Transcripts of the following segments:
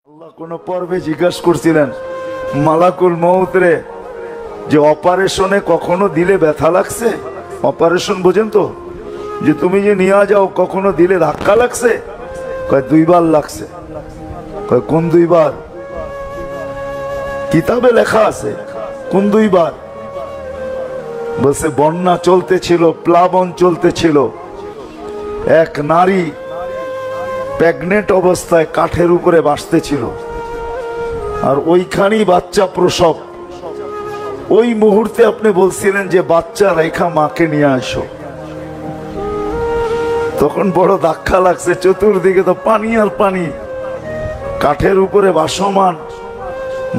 আল্লাহ কোন পর্বে জিজ্ঞাসা করছিলেন মালাকুল মউত রে যে অপারেশনে কখনো দিলে ব্যথা লাগছে? অপারেশন বোঝেন তো, যে তুমি যে নিয়ে যাও কখনো দিলে ধাক্কা লাগছে? কয় দুইবার লাগছে। কয় কোন দুইবার? কিতাবে লেখা আছে কোন দুইবার? বলছে বন্যা চলতেছিল, প্লাবন চলতেছিল, এক নারী প্রেগনেন্ট অবস্থায় কাঠের উপরে বাসতেছিল, আর ওইখানেই বাচ্চা প্রসব। ওই মুহূর্তে আপনি বলছিলেন যে বাচ্চা রেখা মাকে নিয়ে আসো। তখন বড় ধাক্কা লাগছে, চতুর্দিকে তো পানি আর পানি, কাঠের উপরে বাসমান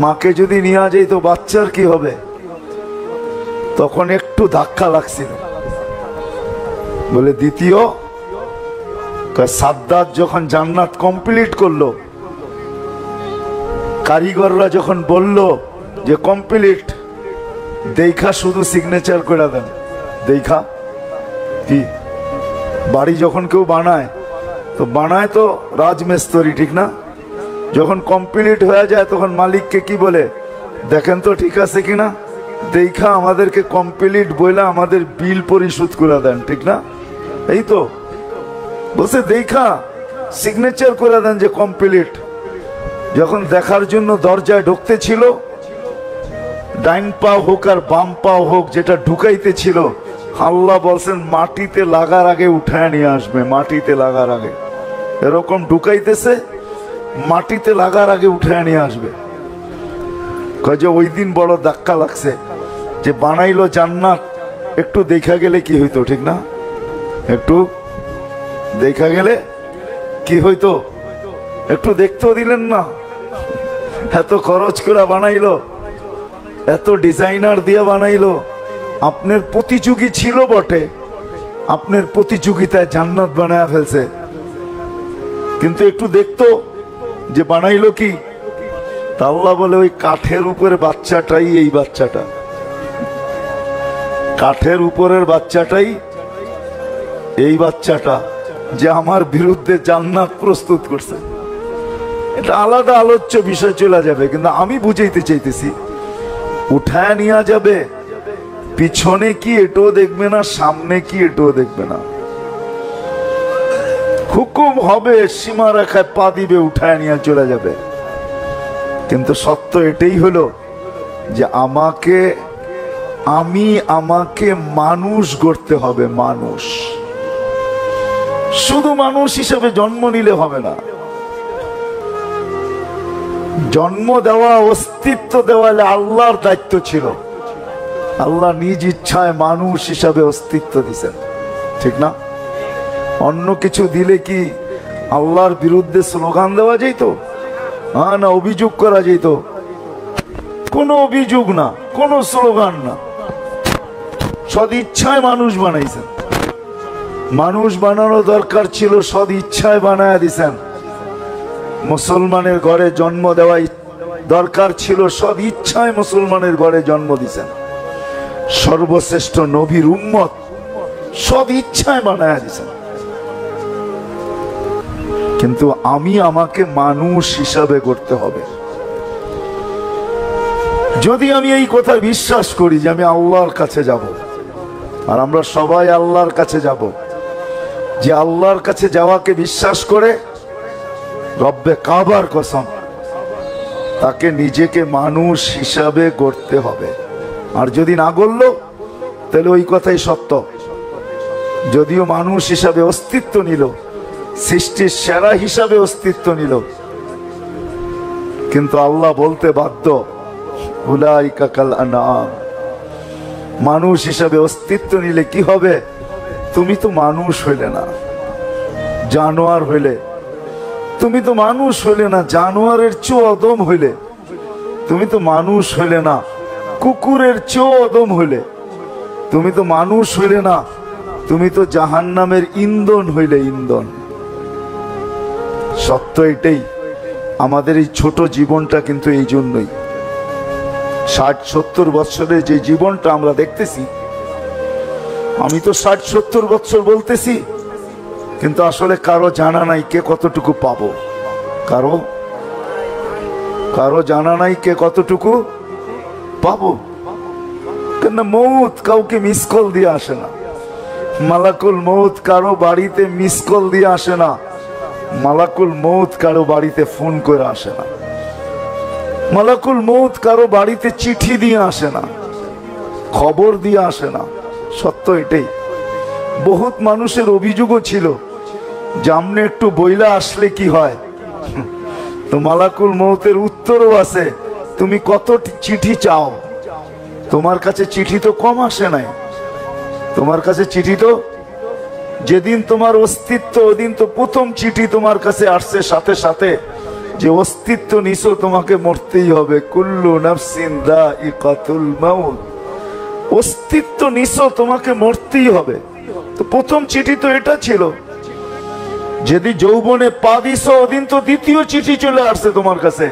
মাকে যদি নিয়ে যাই তো বাচ্চার কি হবে? তখন একটু ধাক্কা লাগছিল। বলে দ্বিতীয় সাদ্দাত যখন জান্নাত কমপ্লিট করলো, কারিগররা যখন বলল যে কমপ্লিট, দেখা শুধু সিগনেচার করে দেন। দেখা কি বাড়ি যখন কেউ বানায় তো বানায় তো রাজমিস্ত্রি, ঠিক না? যখন কমপ্লিট হয়ে যায় তখন মালিককে কি বলে, দেখেন তো ঠিক আছে কিনা, দেখা আমাদেরকে কমপ্লিট বলে আমাদের বিল পরিশোধ করে দেন, ঠিক না? এই তো বলছে দেখা সিগনেচার করে দেন যে কমপ্লিট। যখন দেখার জন্য দরজায় ঢুকতে ছিল, ডাইন পা হোক আর বাম পা হোক যেটা ঢুকাইতে ছিল, আল্লাহ বলছেন মাটিতে লাগার আগে উঠায় নিয়ে আসবে। মাটিতে লাগার আগে এরকম ঢুকাইতেছে, মাটিতে লাগার আগে উঠায় নিয়ে আসবে। কয় যে ওই দিন বড় ধাক্কা লাগছে, যে বানাইলো জান্নাত, একটু দেখা গেলে কি হইতো, ঠিক না? একটু দেখা গেলে কি হইতো? একটু দেখতেও দিলেন না। এত খরচ করে বানাইলো, এত ডিজাইনার দিয়ে বানাইলো, আপনার প্রতিযোগী ছিল বটে, আপনার প্রতিযোগিতায় জান্নাত বানায় ফেলছে, কিন্তু একটু দেখতো যে বানাইলো কি। তা আল্লাহ বলে ওই কাঠের উপরে বাচ্চাটাই এই বাচ্চাটা, কাঠের উপরের বাচ্চাটাই এই বাচ্চাটা যে আমার বিরুদ্ধে জান্নাত প্রস্তুত করছে। এটা আলাদা আলোচ্য বিষয় চলে যাবে, কিন্তু আমি বুঝাইতে চাইতেছি উঠায় নিয়ে যাবে, পিছনে কি এটাও দেখবে না, সামনে কি এটাও দেখবে না। হুকুম হবে, সীমা রেখায় পা দিবে, উঠায় নিয়ে চলে যাবে। কিন্তু সত্য এটাই হলো যে আমাকে মানুষ গড়তে হবে। মানুষ, শুধু মানুষ হিসেবে জন্ম নিলে হবে না। জন্ম দেওয়া, অস্তিত্ব দেওয়া আল্লাহর দায়িত্ব ছিল। আল্লাহ নিজ ইচ্ছায় মানুষ হিসাবে অস্তিত্ব দিয়েছেন, ঠিক না? অন্য কিছু দিলে কি আল্লাহর বিরুদ্ধে স্লোগান দেওয়া যেত? না অভিযোগ করা যেত? কোনো অভিযোগ না, কোনো স্লোগান না, সদ ইচ্ছায় মানুষ বানাইছেন। মানুষ বানানো দরকার ছিল, সদ ইচ্ছায় বানায় দিছেন। মুসলমানের ঘরে জন্ম দেওয়া দরকার ছিল, সদ ইচ্ছায় মুসলমানের ঘরে জন্ম দিছেন। সর্বশ্রেষ্ঠ নবীর উম্মত সদ ইচ্ছায় বানায় দিছেন। কিন্তু আমাকে মানুষ হিসাবে করতে হবে। যদি আমি এই কথা বিশ্বাস করি যে আমি আল্লাহর কাছে যাব, আর আমরা সবাই আল্লাহর কাছে যাব, যে আল্লাহর কাছে যাওয়াকে বিশ্বাস করে রব্বে কাবার কসম তাকে নিজেকে মানুষ হিসাবে গড়তে হবে। আর যদি না গড়ল তাহলে ওই কথাই সত্য। যদিও মানুষ হিসাবে অস্তিত্ব নিল, সৃষ্টির সেরা হিসাবে অস্তিত্ব নিল, কিন্তু আল্লাহ বলতে বাধ্য উলাইকা কাল আনআম। মানুষ হিসাবে অস্তিত্ব নিলে কি হবে? তুমি তো মানুষ হইলে না, জানোয়ার হইলে। তুমি তো মানুষ হইলে না, জানোয়ারের চেয়েও অদম হইলে। তুমি তো মানুষ হইলে না, কুকুরের চেয়েও অদম হইলে। তুমি তো মানুষ হইলে না, তুমি তো জাহান্নামের ইন্ধন হইলে, ইন্ধন। সত্য এটাই। আমাদের এই ছোট জীবনটা কিন্তু এই জন্যই, 60-70 বছরের যে জীবনটা আমরা দেখতেছি, আমি তো 60-70 বছর বলতেছি, কিন্তু আসলে কারো জানা নাই কে কতটুকু পাবো। কারো কারো জানা নাই কে কতটুকু পাবো। কেন মৌত কাউকে মিস কল দিয়ে আসে না। মালাকুল মৌত কারো বাড়িতে মিস কল দিয়ে আসে না। মালাকুল মৌত কারো বাড়িতে ফোন করে আসে না। মালাকুল মৌত কারো বাড়িতে চিঠি দিয়ে আসে না, খবর দিয়ে আসে না। সত্য এটাই। বহুত মানুষের অভিযোগও ছিল যে আমনে একটু বইলা আসলে কি হয়। তো মালাকুল মৌতের উত্তরও আছে, তুমি কত চিঠি চাও? তোমার কাছে চিঠি তো কম আসে নাই। তোমার কাছে চিঠি তো যেদিন তোমার অস্তিত্ব ওদিন তো প্রথম চিঠি তোমার কাছে আসছে সাথে সাথে যে অস্তিত্ব নিছো, তোমাকে মরতেই হবে। কুল্লু নাফসিন যায়িকাতুল মাউত। অস্তিত্ব নিছো, তোমাকে মরতেই হবে। তো প্রথম চিঠি তো এটা ছিল। যদি যৌবনে পা দিছো ওদিন তো দ্বিতীয় চিঠি চলে আসছে তোমার কাছে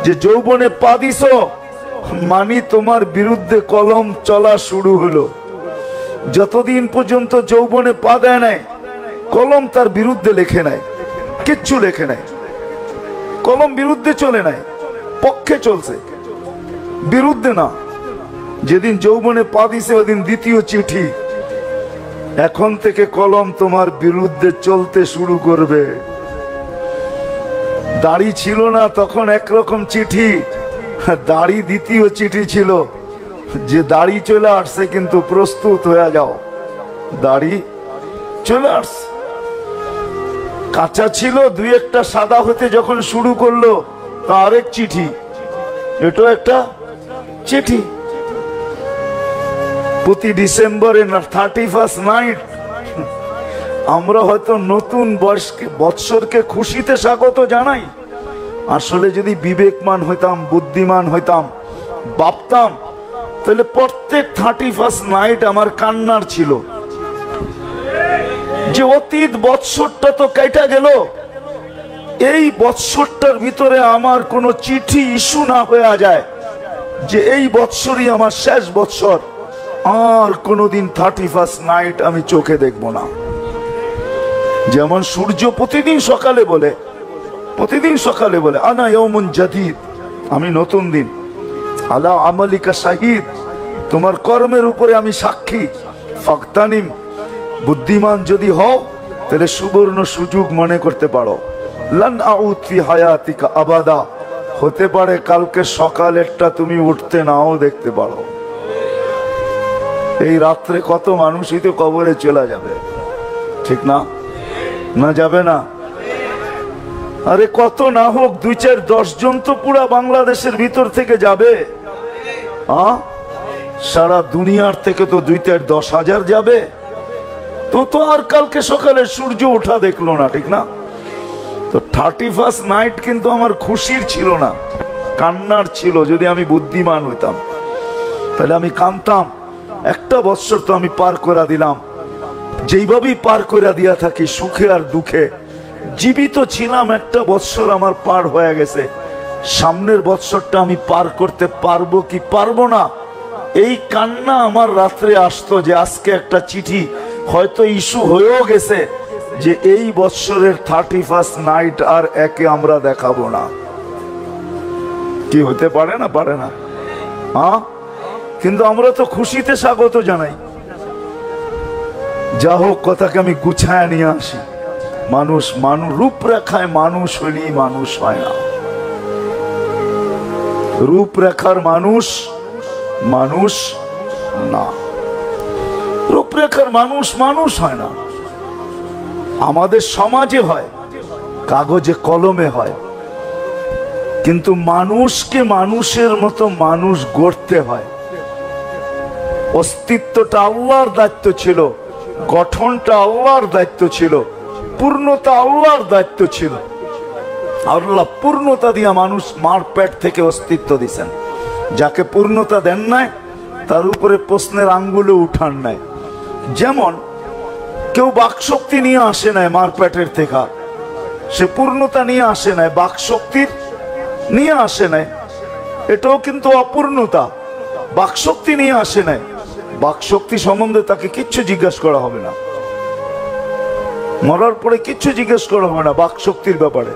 যে যৌবনে পা দিছো মানে তোমার বিরুদ্ধে কলম চলা শুরু হলো। যতদিন পর্যন্ত যৌবনে পা দেয় নাই কলম তার বিরুদ্ধে লেখে নাই, কিচ্ছু লেখে নাই। কলম বিরুদ্ধে চলে নাই, পক্ষে চলছে, বিরুদ্ধে না। যেদিন যৌবনে পা দিছে ওদিন দ্বিতীয় চিঠি। এখন থেকে কলম তোমার বিরুদ্ধে চলতে শুরু করবে। দাড়ি ছিল না তখন একরকম চিঠি, দাড়ি দ্বিতীয় চিঠি ছিল যে দাড়ি চলে আসছে কিন্তু প্রস্তুত হয়ে যাও। দাড়ি চলে আসছে। কাঁচা ছিল, দুই একটা সাদা হতে যখন শুরু করলো তা আরেক চিঠি, এটা একটা চিঠি। প্রতি ডিসেম্বরে 31st নাইট আমরা হয়তো নতুন বৎসরকে খুশিতে স্বাগত জানাই। আসলে যদি বিবেকমান হইতাম, বুদ্ধিমান হইতাম, ভাবতাম, তাহলে প্রত্যেক 31st নাইট আমার কান্নার ছিল যে অতীত বৎসরটা তো কেটে গেল। এই বৎসরটার ভিতরে আমার কোনো চিঠি ইস্যু না হয়ে যায় যে এই বৎসরই আমার শেষ বৎসর, আর কোনোদিন 31st নাইট আমি চোখে দেখব না। যেমন সূর্য প্রতিদিন সকালে বলে আনা ইয়াউমুন জাদীদ, আমি নতুন দিন। আলা আমালিকা শাহিদ, তোমার কর্মের উপরে আমি সাক্ষী। ফাকতানিম, বুদ্ধিমান যদি হও তাহলে সুবর্ণ সুযোগ মনে করতে পারো। লান আউদ ফি হায়াতিকা আবাদা, হতে পারে কালকে সকালেরটা তুমি উঠতে নাও দেখতে পারো। এই রাত্রে কত মানুষই তো কবরে চলে যাবে, ঠিক না? না যাবে না? আরে কত না হোক 2-4-10 জন তো পুরা বাংলাদেশের ভিতর থেকে যাবে। সারা দুনিয়ার থেকে তো 2-10,000 যাবে। তো আর কালকে সকালে সূর্য ওঠা দেখলো না, ঠিক না? তো 31st নাইট কিন্তু আমার খুশির ছিল না, কান্নার ছিল। যদি আমি বুদ্ধিমান হইতাম তাহলে আমি কাঁদতাম, একটা বৎসর তো আমি পার করে দিলাম। যেইভাবেই পার করে দিয়া থাকি, সুখে আর দুঃখে, জীবিত ছিলাম, একটা বৎসর আমার পার হয়ে গেছে। সামনের বৎসরটা আমি পার করতে পারবো কি পারবো না, এই কান্না আমার রাত্রে আসতো যে আজকে একটা চিঠি হয়তো ইস্যু হয়েও গেছে যে এই বৎসরের 31st নাইট আর একে আমরা দেখাবো না। কি হতে পারে না? পারে না? কিন্তু আমরা তো খুশিতে স্বাগত জানাই। যা হোক, কথাকে আমি গুছায় নিয়ে আসি। মানুষ রূপরেখায় মানুষ হইলেই মানুষ হয় না। রূপরেখার মানুষ না, রূপরেখার মানুষ হয় না। আমাদের সমাজে হয়, কাগজে কলমে হয়, কিন্তু মানুষকে মানুষের মতো মানুষ গড়তে হয়। অস্তিত্বটা আল্লাহর দায়িত্ব ছিল, গঠনটা আল্লাহর দায়িত্ব ছিল, পূর্ণতা আল্লাহর দায়িত্ব ছিল। আল্লাহ পূর্ণতা দিয়া মানুষ মার পেট থেকে অস্তিত্ব দিছেন। যাকে পূর্ণতা দেন নাই তার উপরে প্রশ্নের আঙ্গুলে উঠান নাই। যেমন কেউ বাকশক্তি নিয়ে আসে নাই মার পেটের থেকে, সে পূর্ণতা নিয়ে আসে নাই, বাকশক্তির নিয়ে আসে নাই, এটাও কিন্তু অপূর্ণতা। বাকশক্তি নিয়ে আসে নাই, বাকশক্তি সম্বন্ধে তাকে কিচ্ছু জিজ্ঞাসা করা হবে না, মরার পরে কিচ্ছু জিজ্ঞেস করা হবে না বাকশক্তির ব্যাপারে।